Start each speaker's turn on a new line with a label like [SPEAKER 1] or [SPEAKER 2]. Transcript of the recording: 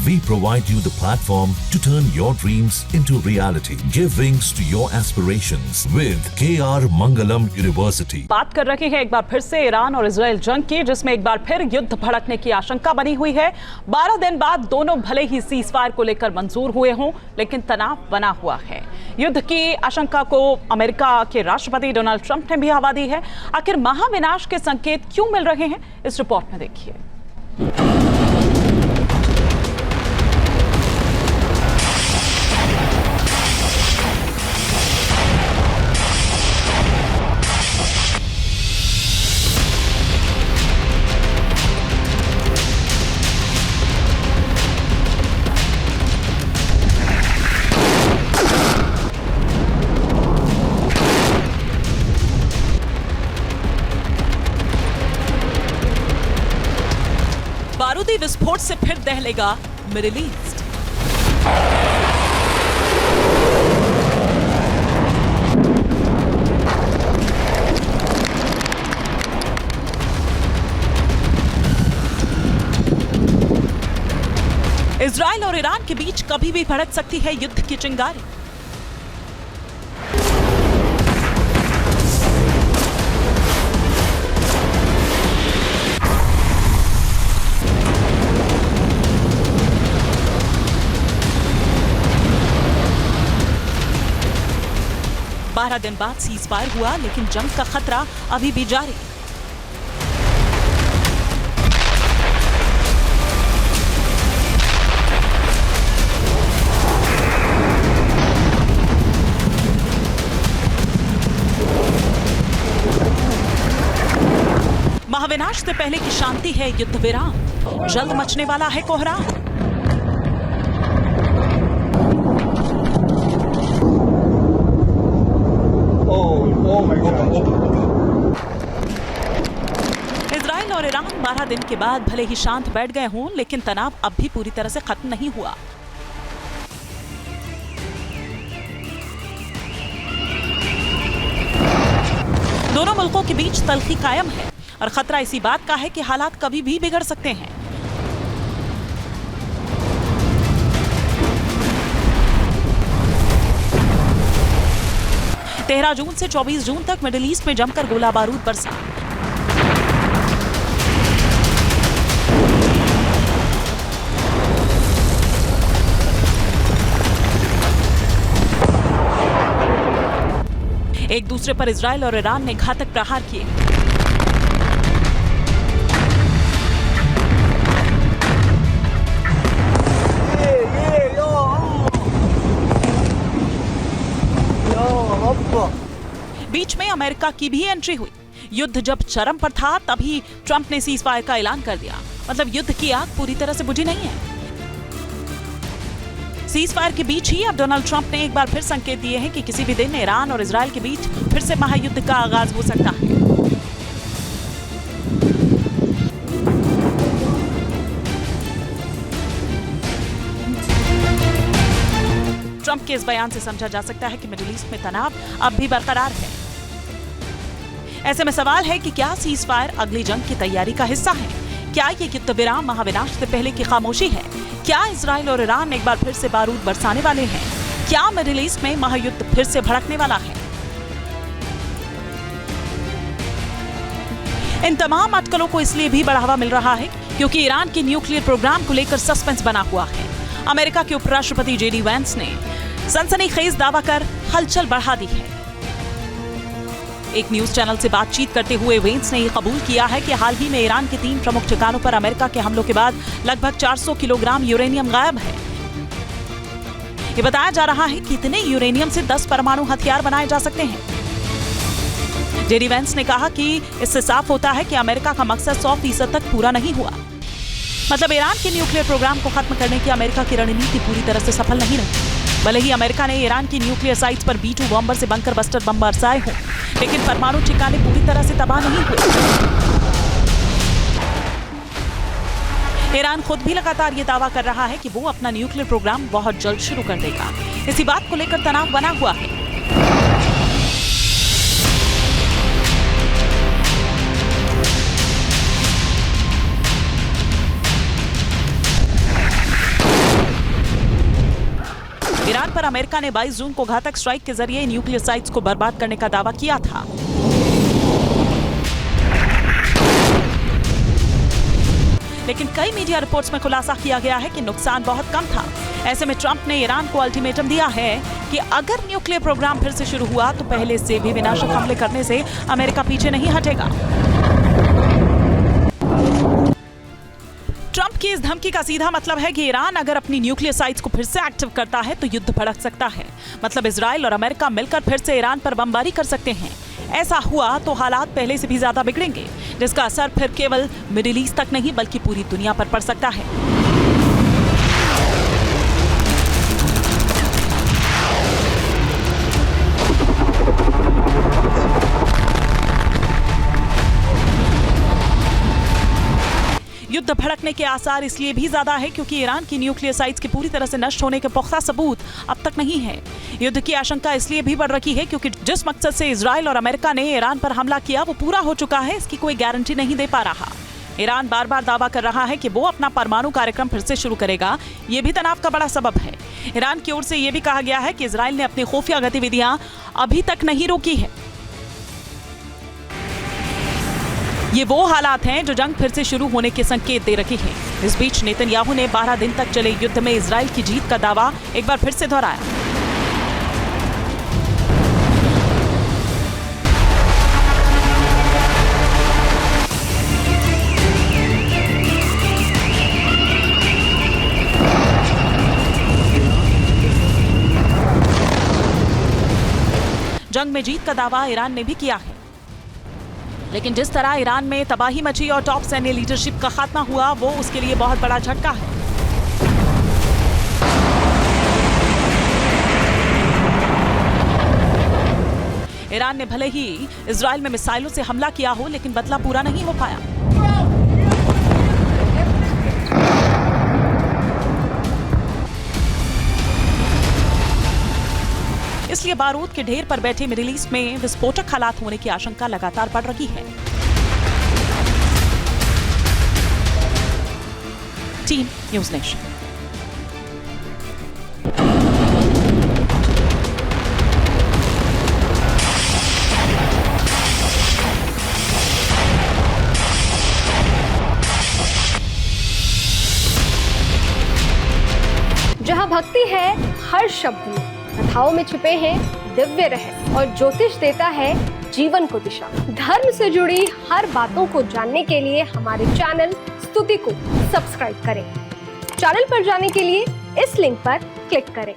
[SPEAKER 1] We provide you the platform to turn your dreams into reality. Give wings to your aspirations with KR Mangalam University.
[SPEAKER 2] बात कर रहे हैं एक बार फिर से ईरान और इजराइल जंग की, जिसमें एक बार फिर युद्ध भड़कने की आशंका बनी हुई है। 12 दिन बाद दोनों भले ही सीजफायर को लेकर मंजूर हुए हों, लेकिन तनाव बना हुआ है। युद्ध की आशंका को अमेरिका के राष्ट्रपति डोनाल्ड ट्रंप ने भी हवा दी है। आखिर महाविनाश के संकेत क्यों मिल रहे हैं, इस रिपोर्ट में देखिए। बारूदी विस्फोट से फिर दहलेगा मिडिल ईस्ट। इजराइल और ईरान के बीच कभी भी भड़क सकती है युद्ध की चिंगारी। बारह दिन बाद सीजफायर हुआ, लेकिन जंग का खतरा अभी भी जारी। महाविनाश से पहले की शांति है युद्ध विराम, जल्द मचने वाला है कोहराम। इजराइल और ईरान 12 दिन के बाद भले ही शांत बैठ गए हों, लेकिन तनाव अब भी पूरी तरह से खत्म नहीं हुआ। दोनों मुल्कों के बीच तल्खी कायम है और खतरा इसी बात का है कि हालात कभी भी बिगड़ सकते हैं। तेरह जून से 24 जून तक मिडिल ईस्ट में जमकर गोला बारूद बरसा। एक दूसरे पर इजराइल और ईरान ने घातक प्रहार किए। बीच में अमेरिका की भी एंट्री हुई। युद्ध जब चरम पर था, तभी ट्रंप ने सीजफायर का ऐलान कर दिया। मतलब युद्ध की आग पूरी तरह से बुझी नहीं है। सीजफायर के बीच ही अब डोनाल्ड ट्रंप ने एक बार फिर संकेत दिए हैं कि किसी भी दिन ईरान और इजराइल के बीच फिर से महायुद्ध का आगाज हो सकता है। ट्रंप के इस बयान से समझा जा सकता है कि मिडिल ईस्ट में तनाव अब भी बरकरार है। ऐसे में सवाल है कि क्या सीजफायर अगली जंग की तैयारी का हिस्सा है? क्या ये युद्ध विराम महाविनाश से पहले की खामोशी है? क्या इजराइल और ईरान एक बार फिर से बारूद बरसाने वाले हैं? क्या मिडिल ईस्ट में महायुद्ध फिर से भड़कने वाला है? इन तमाम अटकलों को इसलिए भी बढ़ावा मिल रहा है क्योंकि ईरान के न्यूक्लियर प्रोग्राम को लेकर सस्पेंस बना हुआ है। अमेरिका के उपराष्ट्रपति जेडी वैंस ने सनसनीखेज दावा कर हलचल बढ़ा दी है। एक न्यूज चैनल से बातचीत करते हुए वेंस ने यह कबूल किया है कि हाल ही में ईरान के 3 प्रमुख ठिकानों पर अमेरिका के हमलों के बाद लगभग 400 किलोग्राम यूरेनियम गायब है। ये बताया जा रहा है कि इतने यूरेनियम से 10 परमाणु हथियार बनाए जा सकते हैं। जेडी वैंस ने कहा कि इससे साफ होता है कि अमेरिका का मकसद 100% तक पूरा नहीं हुआ। मतलब ईरान के न्यूक्लियर प्रोग्राम को खत्म करने की अमेरिका की रणनीति पूरी तरह से सफल नहीं रही। भले ही अमेरिका ने ईरान की न्यूक्लियर साइट्स पर B-2 बॉम्बर से बंकर बस्टर बम बरसाए हों, लेकिन परमाणु ठिकाने पूरी तरह से तबाह नहीं हुए। ईरान खुद भी लगातार ये दावा कर रहा है कि वो अपना न्यूक्लियर प्रोग्राम बहुत जल्द शुरू कर देगा। इसी बात को लेकर तनाव बना हुआ है। ईरान पर अमेरिका ने 22 जून को घातक स्ट्राइक के जरिए न्यूक्लियर साइट्स को बर्बाद करने का दावा किया था। लेकिन कई मीडिया रिपोर्ट्स में खुलासा किया गया है कि नुकसान बहुत कम था। ऐसे में ट्रंप ने ईरान को अल्टीमेटम दिया है कि अगर न्यूक्लियर प्रोग्राम फिर से शुरू हुआ तो पहले से भी विनाशक हमले करने से अमेरिका पीछे नहीं हटेगा। ट्रंप की इस धमकी का सीधा मतलब है कि ईरान अगर अपनी न्यूक्लियर साइट्स को फिर से एक्टिव करता है तो युद्ध भड़क सकता है। मतलब इजराइल और अमेरिका मिलकर फिर से ईरान पर बमबारी कर सकते हैं। ऐसा हुआ तो हालात पहले से भी ज्यादा बिगड़ेंगे, जिसका असर फिर केवल मिडिल ईस्ट तक नहीं बल्कि पूरी दुनिया पर पड़ सकता है। युद्ध भड़कने के आसार इसलिए भी ज्यादा है क्योंकि ईरान की न्यूक्लियर साइट्स के पूरी तरह से नष्ट होने के पुख्ता सबूत अब तक नहीं है। युद्ध की आशंका इसलिए भी बढ़ रही है क्योंकि जिस मकसद से इजराइल और अमेरिका ने ईरान पर हमला किया वो पूरा हो चुका है, इसकी कोई गारंटी नहीं दे पा रहा। ईरान बार बार दावा कर रहा है कि वो अपना परमाणु कार्यक्रम फिर से शुरू करेगा, ये भी तनाव का बड़ा सबब है। ईरान की ओर से यह भी कहा गया है कि इजराइल ने अपनी खुफिया गतिविधियां अभी तक नहीं रोकी है। ये वो हालात हैं जो जंग फिर से शुरू होने के संकेत दे रहे हैं। इस बीच नेतन्याहू ने 12 दिन तक चले युद्ध में इजराइल की जीत का दावा एक बार फिर से दोहराया। जंग में जीत का दावा ईरान ने भी किया है, लेकिन जिस तरह ईरान में तबाही मची और टॉप सैन्य लीडरशिप का खात्मा हुआ वो उसके लिए बहुत बड़ा झटका है। ईरान ने भले ही इजराइल में मिसाइलों से हमला किया हो, लेकिन बदला पूरा नहीं हो पाया। इसलिए बारूद के ढेर पर बैठे मिडिल ईस्ट में विस्फोटक हालात होने की आशंका लगातार बढ़ रही है। Team news nation.
[SPEAKER 3] जहां भक्ति है हर शब्द में, कथाओं में छुपे हैं दिव्य रहस्य और ज्योतिष देता है जीवन को दिशा। धर्म से जुड़ी हर बातों को जानने के लिए हमारे चैनल स्तुति को सब्सक्राइब करें। चैनल पर जाने के लिए इस लिंक पर क्लिक करें।